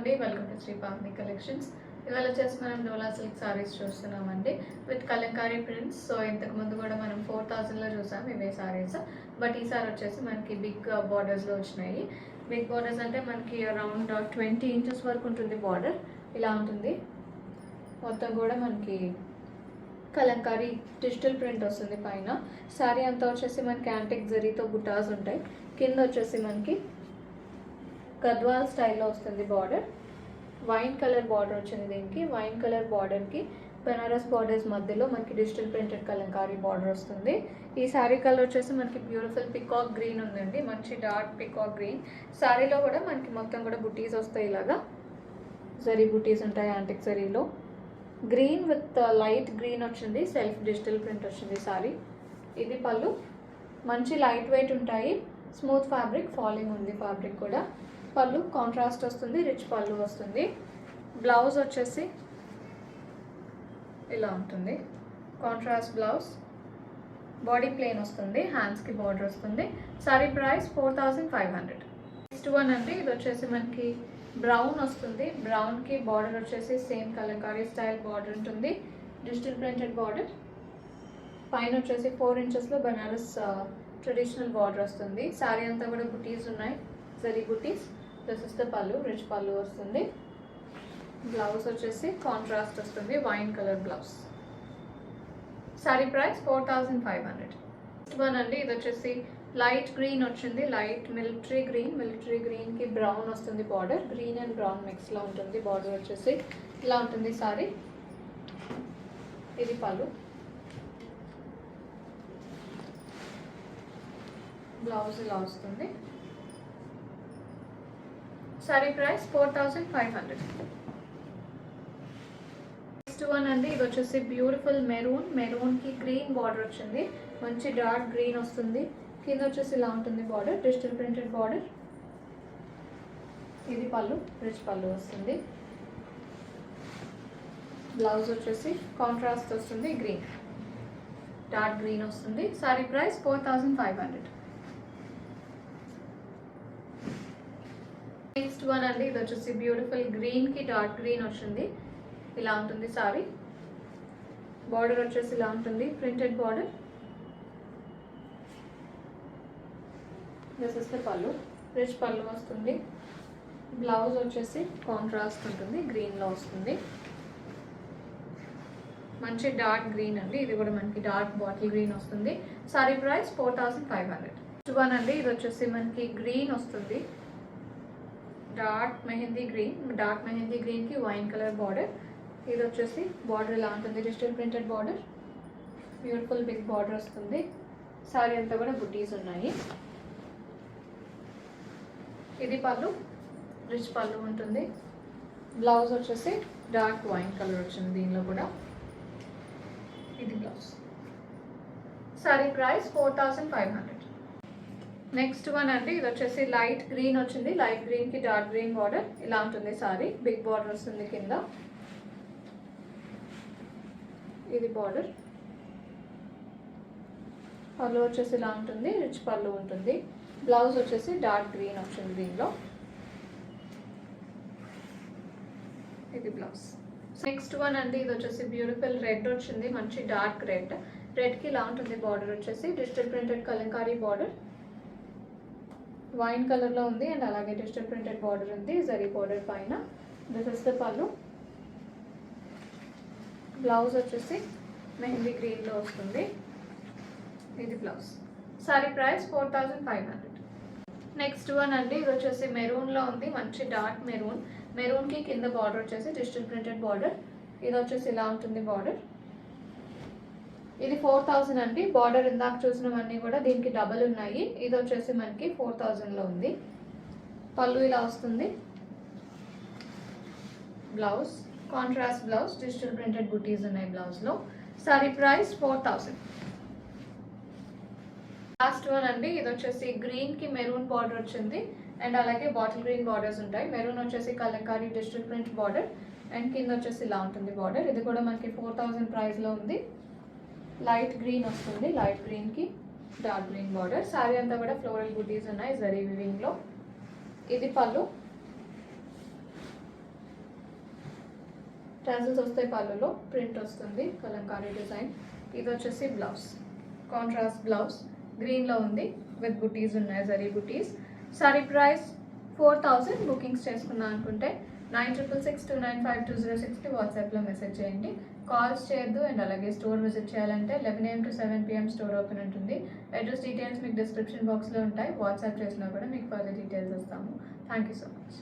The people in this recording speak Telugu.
అండి, welcome to Shri Pavani collections. ఇవాళ వచ్చేసి మనం డోలా సిల్క్ సారీస్ చూస్తున్నామండి విత్ కలంకారీ ప్రింట్స్. సో ఇంతకు ముందు కూడా మనం 4000లో చూసాం ఇవే సారీస్. బట్ ఈసారి వచ్చేసి మనకి బిగ్ బార్డర్స్లో వచ్చినాయి. బిగ్ బార్డర్స్ అంటే మనకి అరౌండ్ 20 ఇంచెస్ వరకు ఉంటుంది బార్డర్. ఇలా ఉంటుంది మొత్తం కూడా మనకి కలంకారీ డిజిటల్ ప్రింట్ వస్తుంది. పైన సారీ అంతా వచ్చేసి మనకి యాంటిక్ జరీతో బుటాస్ ఉంటాయి. కింద వచ్చేసి మనకి గద్వాల్ స్టైల్లో వస్తుంది బార్డర్. వైన్ కలర్ బార్డర్ వచ్చింది. దీనికి వైన్ కలర్ బార్డర్కి బనారస్ బార్డర్స్ మధ్యలో మనకి డిజిటల్ ప్రింటెడ్ కలంకారీ బార్డర్ వస్తుంది. ఈ శారీ కలర్ వచ్చేసి మనకి బ్యూటిఫుల్ పికాక్ గ్రీన్ ఉందండి, మంచి డార్క్ పికాక్ గ్రీన్. శారీలో కూడా మనకి మొత్తం కూడా బుటీస్ వస్తాయి, ఇలాగా జరీ బుటీస్ ఉంటాయి యాంటిక్ జరీలో. గ్రీన్ విత్ లైట్ గ్రీన్ వచ్చింది, సెల్ఫ్ డిజిటల్ ప్రింట్ వచ్చింది శారీ. ఇది పళ్ళు, మంచి లైట్ వెయిట్ ఉంటాయి, స్మూత్ ఫ్యాబ్రిక్, ఫాలింగ్ ఉంది ఫ్యాబ్రిక్ కూడా. పళ్ళు కాంట్రాస్ట్ వస్తుంది, రిచ్ పళ్ళు వస్తుంది. బ్లౌజ్ వచ్చేసి ఇలా ఉంటుంది, కాంట్రాస్ట్ బ్లౌజ్. బాడీ ప్లెయిన్ వస్తుంది, హ్యాండ్స్కి బార్డర్ వస్తుంది. సారీ ప్రైస్ 4500. నెక్స్ట్ వన్ అండి, ఇది వచ్చేసి మనకి బ్రౌన్ వస్తుంది. బ్రౌన్కి బార్డర్ వచ్చేసి సేమ్ కలంకారీ స్టైల్ బార్డర్ ఉంటుంది, డిజిటల్ ప్రింటెడ్ బార్డర్. పైన వచ్చేసి 4 ఇంచెస్లో బనారస్ ట్రెడిషనల్ బార్డర్ వస్తుంది. శారీ అంతా కూడా బుటీస్ ఉన్నాయి, జరీ బుటీస్. దిస్ ఇస్ ద పళ్ళు, రిచ్ పళ్ళు వస్తుంది. బ్లౌజ్ వచ్చేసి కాంట్రాస్ట్ వస్తుంది, wine colour blouse. Sorry price 4500. Next one అండి, ఇది వచ్చేసి లైట్ గ్రీన్ వచ్చింది, లైట్ మిలిటరీ గ్రీన్. మిలిటరీ గ్రీన్కి బ్రౌన్ వస్తుంది బార్డర్, గ్రీన్ అండ్ బ్రౌన్ మిక్స్లో ఉంటుంది. బార్డర్ వచ్చేసి ఇలా ఉంటుంది సారీ. ఇది పళ్ళు, బ్లౌజ్ ఇలా వస్తుంది. సారీ ప్రైస్ 4500. నెక్స్ట్ వన్ అండి, ఇది వచ్చేసి బ్యూటిఫుల్ మెరూన్. మెరూన్కి గ్రీన్ బార్డర్ వచ్చింది, మంచి డార్క్ గ్రీన్ వస్తుంది. కింద వచ్చేసి ఇలా ఉంటుంది బార్డర్, డిజిటల్ ప్రింటెడ్ బార్డర్. ఇది పళ్ళు, రిచ్ పళ్ళు వస్తుంది. బ్లౌజ్ వచ్చేసి కాంట్రాస్ట్ వస్తుంది, గ్రీన్, డార్క్ గ్రీన్ వస్తుంది. సారీ ప్రైస్ 4500. నెక్స్ట్ వన్ అండి, ఇది వచ్చేసి బ్యూటిఫుల్ గ్రీన్కి డార్క్ గ్రీన్ వచ్చింది. ఇలా ఉంటుంది సారీ. బార్డర్ వచ్చేసి ఇలా ఉంటుంది, printed border. This is the పళ్ళు, రిచ్ పళ్ళు వస్తుంది. బ్లౌజ్ వచ్చేసి కాంట్రాస్ట్ ఉంటుంది, గ్రీన్లో వస్తుంది. మంచి డార్క్ గ్రీన్ అండి, ఇది కూడా మనకి డార్క్ బాటిల్ గ్రీన్ వస్తుంది. సారీ ప్రైస్ 4500. నెక్స్ట్ వన్ అండి, ఇది వచ్చేసి మనకి గ్రీన్ వస్తుంది, డార్క్ మెహందీ గ్రీన్. డార్క్ మెహందీ గ్రీన్కి వైన్ కలర్ బార్డర్. ఇది వచ్చేసి బార్డర్ ఇలా ఉంటుంది, digital printed border. Beautiful big border వస్తుంది. సారీ అంతా కూడా బుటీస్ ఉన్నాయి. ఇది పళ్ళు, రిచ్ పళ్ళు ఉంటుంది. బ్లౌజ్ వచ్చేసి డార్క్ వైన్ కలర్ వచ్చింది దీనిలో కూడా. ఇది blouse. Sorry price 4500. Next one అండి, ఇది వచ్చేసి లైట్ గ్రీన్ వచ్చింది, లైట్ గ్రీన్కి డార్క్ గ్రీన్ బార్డర్. ఇలా ఉంటుంది సారీ, బిగ్ బార్డర్ వస్తుంది కింద. ఇది బార్డర్. పళ్ళు వచ్చేసి ఇలా ఉంటుంది, రిచ్ పళ్ళు ఉంటుంది. బ్లౌజ్ వచ్చేసి డార్క్ గ్రీన్ వచ్చింది దీనిలో. ఇది బ్లౌజ్. నెక్స్ట్ వన్ అండి, ఇది వచ్చేసి బ్యూటిఫుల్ రెడ్ వచ్చింది, మంచి డార్క్ రెడ్. రెడ్కి ఇలా ఉంటుంది బార్డర్ వచ్చేసి, digital printed Kalamkari border. Wine కలర్లో ఉంది అండ్ అలాగే డిజిటల్ ప్రింటెడ్ బార్డర్ ఉంది, జరీ బార్డర్ పైన. దిస్ ఇస్ ద పళ్ళు. బ్లౌజ్ వచ్చేసి మెహందీ గ్రీన్లో వస్తుంది. ఇది blouse. Sorry price 4500. Next one అండి, ఇది వచ్చేసి మెరూన్లో ఉంది, మంచి డార్క్ మెరూన్. మెరూన్కి కింద బార్డర్ వచ్చేసి డిజిటల్ ప్రింటెడ్ బార్డర్. ఇది వచ్చేసి ఇలా ఉంటుంది బార్డర్. ఇది 4000 అండి. బార్డర్ ఇందాక చూసినవన్నీ కూడా దీనికి డబల్ ఉన్నాయి. ఇది వచ్చేసి మనకి 4000లో ఉంది. పళ్ళు ఇలా వస్తుంది. Blouse contrast blouse, digital printed బుటీస్ ఉన్నాయి బ్లౌజ్లో. Sorry price 4000. లాస్ట్ వన్ అండి, ఇది వచ్చేసి గ్రీన్కి మెరూన్ బార్డర్ వచ్చింది అండ్ అలాగే బాటిల్ గ్రీన్ బార్డర్స్ ఉంటాయి. మెరూన్ వచ్చేసి Kalamkari digital print border and కింద వచ్చేసి ఇలా ఉంటుంది బార్డర్. ఇది కూడా మనకి 4000 ప్రైస్లో ఉంది. లైట్ గ్రీన్ వస్తుంది, లైట్ గ్రీన్కి డార్క్ గ్రీన్ బార్డర్. సారీ అంతా కూడా ఫ్లోరల్ బుటీస్ ఉన్నాయి జరీ వివింగ్లో. ఇది పళ్ళు, టాజిల్స్ వస్తాయి, పళ్ళులో ప్రింట్ వస్తుంది, కలంకారీ డిజైన్. ఇది వచ్చేసి బ్లౌజ్, కాంట్రాస్ట్ బ్లౌజ్ గ్రీన్లో ఉంది విత్ బుటీస్ ఉన్నాయి, జరీ బుటీస్. Sorry price 4000. బుకింగ్స్ చేసుకున్నా అనుకుంటే 9662952060కి వాట్సాప్లో మెసేజ్ చేయండి. కాల్స్ చేయొద్దు. అండ్ అలాగే స్టోర్ విజిట్ చేయాలంటే 11 AM to 7 PM store open ఉంటుంది. అడ్రస్ డీటెయిల్స్ మీకు డిస్క్రిప్షన్ బాక్స్లో ఉంటాయి. వాట్సాప్ చేసినా కూడా మీకు ఫర్దర్ డీటెయిల్స్ ఇస్తాము. Thank you so much.